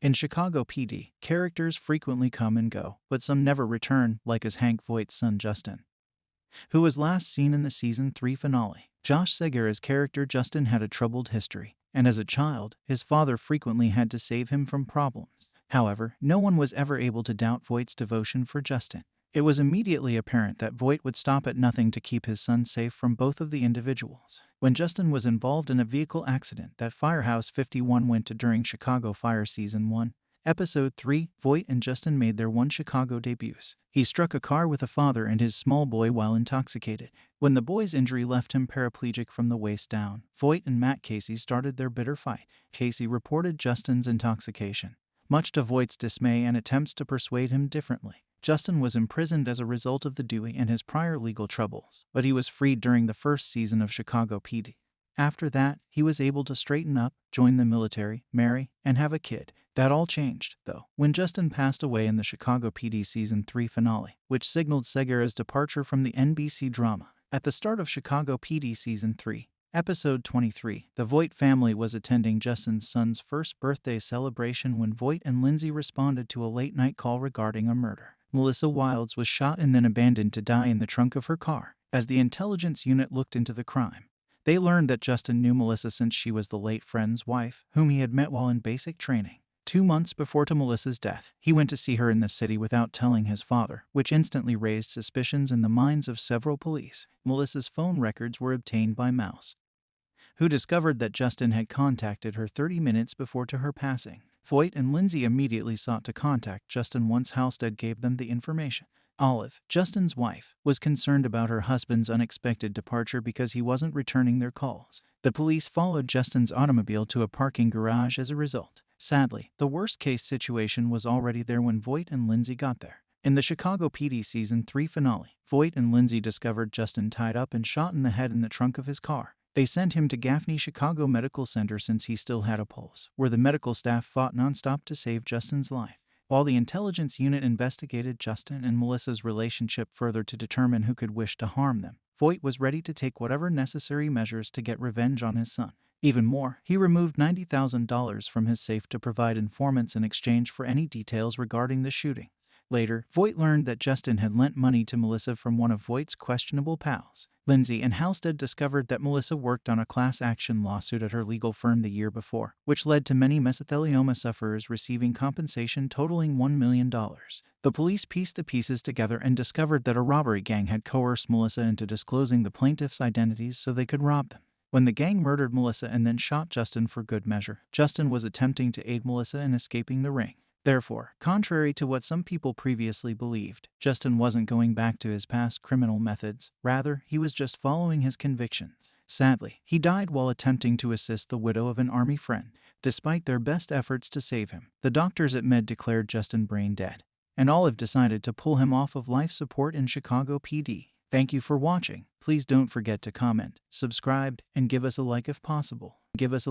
In Chicago PD, characters frequently come and go, but some never return, like as Hank Voight's son Justin, who was last seen in the season 3 finale. Josh Segarra's character Justin had a troubled history, and as a child, his father frequently had to save him from problems. However, no one was ever able to doubt Voight's devotion for Justin. It was immediately apparent that Voight would stop at nothing to keep his son safe from both of the individuals. When Justin was involved in a vehicle accident that Firehouse 51 went to during Chicago Fire Season 1, Episode 3, Voight and Justin made their Chicago debuts. He struck a car with a father and his small boy while intoxicated. When the boy's injury left him paraplegic from the waist down, Voight and Matt Casey started their bitter fight. Casey reported Justin's intoxication, much to Voight's dismay and attempts to persuade him differently. Justin was imprisoned as a result of the Dewey and his prior legal troubles, but he was freed during the first season of Chicago PD. After that, he was able to straighten up, join the military, marry, and have a kid. That all changed, though, when Justin passed away in the Chicago PD Season 3 finale, which signaled Segarra's departure from the NBC drama. At the start of Chicago PD Season 3, Episode 23, the Voight family was attending Justin's son's first birthday celebration when Voight and Lindsay responded to a late-night call regarding a murder. Melissa Wilds was shot and then abandoned to die in the trunk of her car. As the intelligence unit looked into the crime, they learned that Justin knew Melissa since she was the late friend's wife, whom he had met while in basic training. 2 months before to Melissa's death, he went to see her in the city without telling his father, which instantly raised suspicions in the minds of several police. Melissa's phone records were obtained by Mouse, who discovered that Justin had contacted her 30 minutes before to her passing. Voight and Lindsay immediately sought to contact Justin once Halstead gave them the information. Olive, Justin's wife, was concerned about her husband's unexpected departure because he wasn't returning their calls. The police followed Justin's automobile to a parking garage as a result. Sadly, the worst-case situation was already there when Voight and Lindsay got there. In the Chicago PD Season 3 finale, Voight and Lindsay discovered Justin tied up and shot in the head in the trunk of his car. They sent him to Gaffney Chicago Medical Center since he still had a pulse, where the medical staff fought nonstop to save Justin's life. While the intelligence unit investigated Justin and Melissa's relationship further to determine who could wish to harm them, Voight was ready to take whatever necessary measures to get revenge on his son. Even more, he removed $90,000 from his safe to provide informants in exchange for any details regarding the shooting. Later, Voight learned that Justin had lent money to Melissa from one of Voight's questionable pals. Lindsay and Halstead discovered that Melissa worked on a class action lawsuit at her legal firm the year before, which led to many mesothelioma sufferers receiving compensation totaling $1 million. The police pieced the pieces together and discovered that a robbery gang had coerced Melissa into disclosing the plaintiffs' identities so they could rob them. When the gang murdered Melissa and then shot Justin for good measure, Justin was attempting to aid Melissa in escaping the ring. Therefore, contrary to what some people previously believed, Justin wasn't going back to his past criminal methods. Rather, he was just following his convictions. Sadly, he died while attempting to assist the widow of an army friend. Despite their best efforts to save him, the doctors at Med declared Justin brain dead, and Olive decided to pull him off of life support in Chicago PD. Thank you for watching. Please don't forget to comment, subscribe, and give us a like if possible. Give us a